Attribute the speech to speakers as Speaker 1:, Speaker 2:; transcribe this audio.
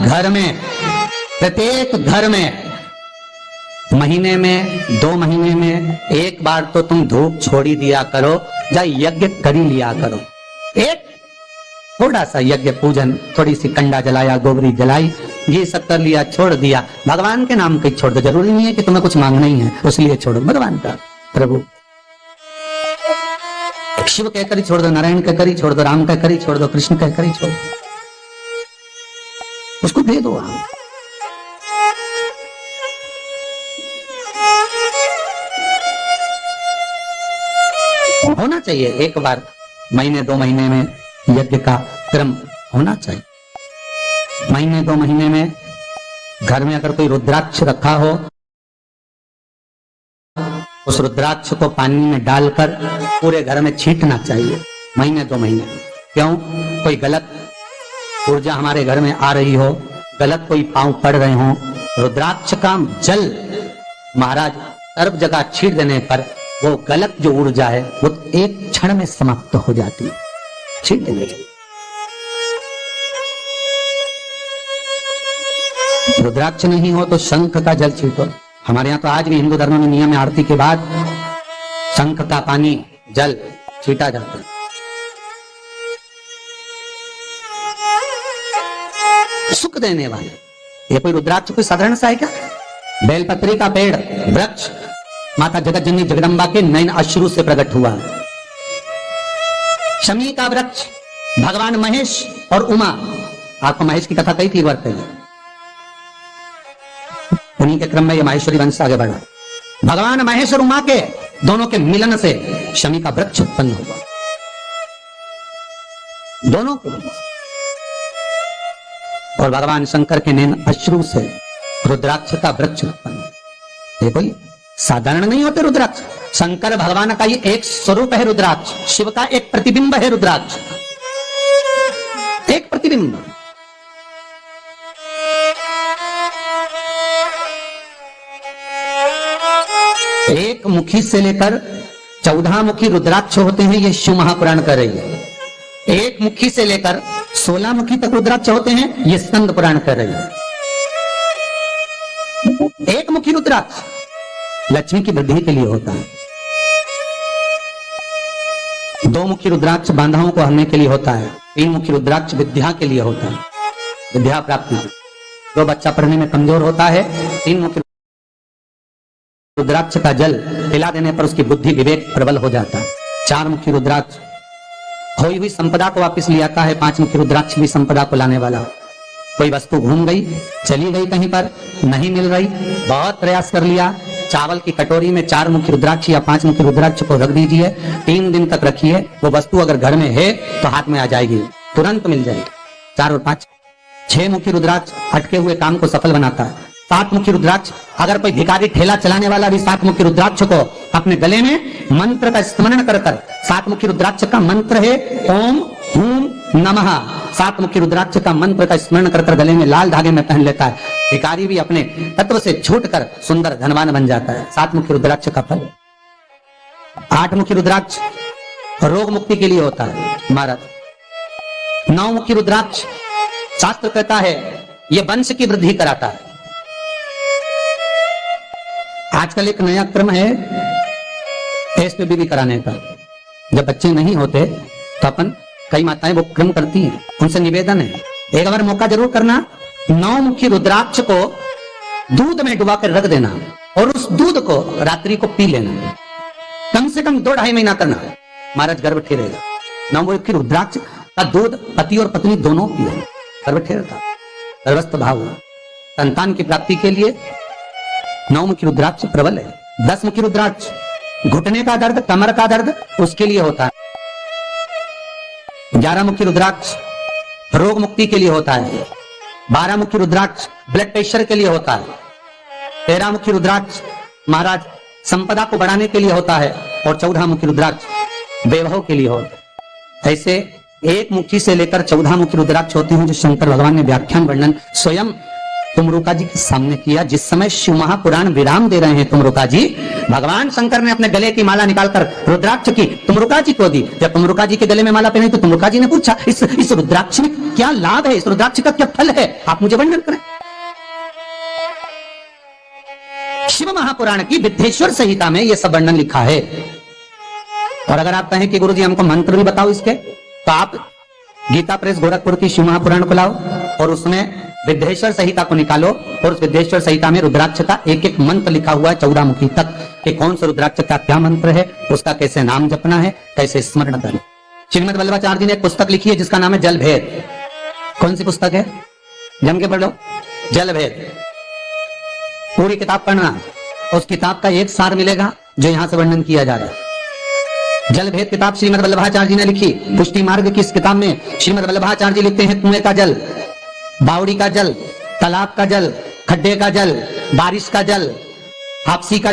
Speaker 1: घर में, प्रत्येक घर में महीने में 2 महीने में एक बार तो तुम धूप छोड़ी दिया करो, या यज्ञ करी लिया करो। एक थोड़ा सा यज्ञ पूजन, थोड़ी सी कंडा जलाया, गोबरी जलाई, ये सब कर लिया, छोड़ दिया। भगवान के नाम के छोड़ दो, जरूरी नहीं है कि तुम्हें कुछ मांगना ही है, उसलिए छोड़ो भगवान का, प्रभु शिव कहकर ही छोड़ दो, नारायण कहकर ही छोड़ दो, राम कहकर ही छोड़ दो, कृष्ण कहकर ही छोड़ दो, उसको दे दो आप। होना चाहिए एक बार महीने 2 महीने में यज्ञ का क्रम होना चाहिए। महीने 2 महीने में घर में अगर कोई रुद्राक्ष रखा हो, उस रुद्राक्ष को पानी में डालकर पूरे घर में छींटना चाहिए महीने 2 महीने। क्यों? कोई गलत ऊर्जा हमारे घर में आ रही हो, गलत कोई पांव पड़ रहे हो, रुद्राक्ष का जल महाराज सर्व जगह छींट देने पर वो गलत जो ऊर्जा है वो एक क्षण में समाप्त हो जाती है। छींट देंगे। रुद्राक्ष नहीं हो तो शंख का जल छींटो। हमारे यहाँ तो आज भी हिंदू धर्म में नियम है, आरती के बाद शंख का पानी जल छींटा जाता है। सुख देने वाले। ये कोई रुद्राक्ष कोई साधारण सा है क्या? बेलपत्री का पेड़, वृक्ष माता जगत जननी जगदम्बा के नयन अश्रु से प्रकट हुआ। शमी का वृक्ष भगवान महेश और उमा, आपको महेश की कथा कही थी बार पहले, उन्हीं के क्रम में ये माहेश्वरी वंश आगे बढ़ा। भगवान महेश और उमा के दोनों के मिलन से शमी का वृक्ष उत्पन्न हुआ, दोनों के मिलन से। और भगवान शंकर के नयन अश्रु से रुद्राक्ष का वृक्ष उत्पन्न। देखो ये साधारण नहीं होते रुद्राक्ष। शंकर भगवान का ये एक स्वरूप है रुद्राक्ष, शिव का एक प्रतिबिंब है रुद्राक्ष, एक प्रतिबिंब। एक मुखी से लेकर 14 मुखी रुद्राक्ष होते हैं, ये शिव महापुराण कर रही है। एक मुखी से लेकर 16 मुखी तक रुद्राक्ष होते हैं, ये स्कंद पुराण कर रही है। एक मुखी रुद्राक्ष लक्ष्मी की वृद्धि के लिए होता है। 2 मुखी रुद्राक्ष बांधाओं को हरने के लिए होता है। 3 मुखी रुद्राक्ष विद्या के लिए होता है, विद्या प्राप्ति। जो बच्चा पढ़ने में कमजोर होता है, 3 मुखी रुद्राक्ष का जल पिला देने पर उसकी बुद्धि विवेक प्रबल हो जाता है। 4 मुखी रुद्राक्ष खोई हुई संपदा को वापस ले आता है। 5 मुखी रुद्राक्ष भी संपदा को लाने वाला। कोई वस्तु घूम गई, चली गई कहीं पर, नहीं मिल रही, बहुत प्रयास कर लिया, चावल की कटोरी में 4 मुखी रुद्राक्ष या 5 मुखी रुद्राक्ष को रख दीजिए, 3 दिन तक रखिए, वो वस्तु अगर घर में है तो हाथ में आ जाएगी, तुरंत मिल जाएगी। 4 और 5 6 मुखी रुद्राक्ष अटके हुए काम को सफल बनाता है। 7 मुखी रुद्राक्ष, अगर कोई भिखारी ठेला चलाने वाला भी 7 मुखी रुद्राक्ष को अपने गले में मंत्र का स्मरण कर 7 मुखी रुद्राक्ष का मंत्र है ओम हूम नमः। 7 मुखी रुद्राक्ष का मंत्र का स्मरण कर गले में लाल धागे में पहन लेता है। भिखारी भी अपने तत्व से छूटकर सुंदर धनवान बन जाता है। 7 मुखी रुद्राक्ष का फल। 8 मुखी रुद्राक्ष रोग मुक्ति के लिए होता है महाराज। 9 मुखी रुद्राक्ष शास्त्र कहता है यह वंश की वृद्धि कराता है। आजकल एक नया क्रम है एसपीबी कराने का। जब बच्चे नहीं होते तो अपन कई माताएं वो क्रम करती हैं, उनसे निवेदन है एक बार मौका जरूर करना। 9 मुखी रुद्राक्ष को दूध में डुबा कर रख देना और उस दूध को रात्रि को पी लेना। कम से कम 2-2.5 महीना करना, महाराज गर्भ ठहरेगा। 9 मुखी रुद्राक्ष का दूध पति और पत्नी दोनों पिए, गर्भ ठहरता, गर्भस्थ भाव हुआ। संतान की प्राप्ति के लिए 9 मुखी रुद्राक्ष प्रबल है। 10 मुखी रुद्राक्ष घुटने का दर्द, कमर का दर्द, उसके लिए होता है। 11 मुखी रुद्राक्ष रोग मुक्ति के लिए होता है। 12 मुखी रुद्राक्ष ब्लड प्रेशर के लिए होता है। 13 मुखी रुद्राक्ष महाराज संपदा को बढ़ाने के लिए होता है। और 14 मुखी रुद्राक्ष वैभव के लिए होता है। ऐसे 1 मुखी से लेकर 14 मुखी रुद्राक्ष होते हैं जो शंकर भगवान ने व्याख्यान वर्णन स्वयं तुमरुका जी के सामने किया। जिस समय शिव महापुराण विराम दे रहे हैं तुमरुका जी, भगवान शंकर ने अपने गले की माला निकालकर रुद्राक्ष की तुमरुका जी को दी। जब तुमरुका जी के गले में माला पहनी तो तुमरुका जी ने पूछा, इस रुद्राक्ष में क्या लाभ है, इस रुद्राक्ष का क्या फल है, आप मुझे वर्णन करें। शिव महापुराण की विद्धेश्वर संहिता में यह सब वर्णन लिखा है। और अगर आप कहें कि गुरुजी हमको मंत्र भी बताओ इसके, तो आप गीता प्रेस गोरखपुर की शिव महापुराण को लाओ और उसमें विद्धेश्वर संहिता को निकालो, और उस विद्धेश्वर संहिता में रुद्राक्ष का एक एक मंत्र लिखा हुआ है 14 मुखी तक, कि कौन सा रुद्राक्ष का क्या मंत्र है, उसका कैसे नाम जपना है, कैसे स्मरण करना। श्रीमद वल्लभाचार्य जी ने एक पुस्तक लिखी है जिसका नाम है जल भेद। कौन सी पुस्तक है, जम के पढ़ लो, जल भेद। पूरी किताब पढ़ना, उस किताब का एक सार मिलेगा जो यहां से वर्णन किया जा रहा है। जल भेद किताब श्रीमद वल्लभाचार्य जी ने लिखी। पुष्टि मार्ग की इस किताब में श्रीमद वल्लभाचार्य जी लिखते हैं, कुएं का जल, बावड़ी का जल, तालाब का जल, खड्डे का जल, बारिश का जल, हापसी का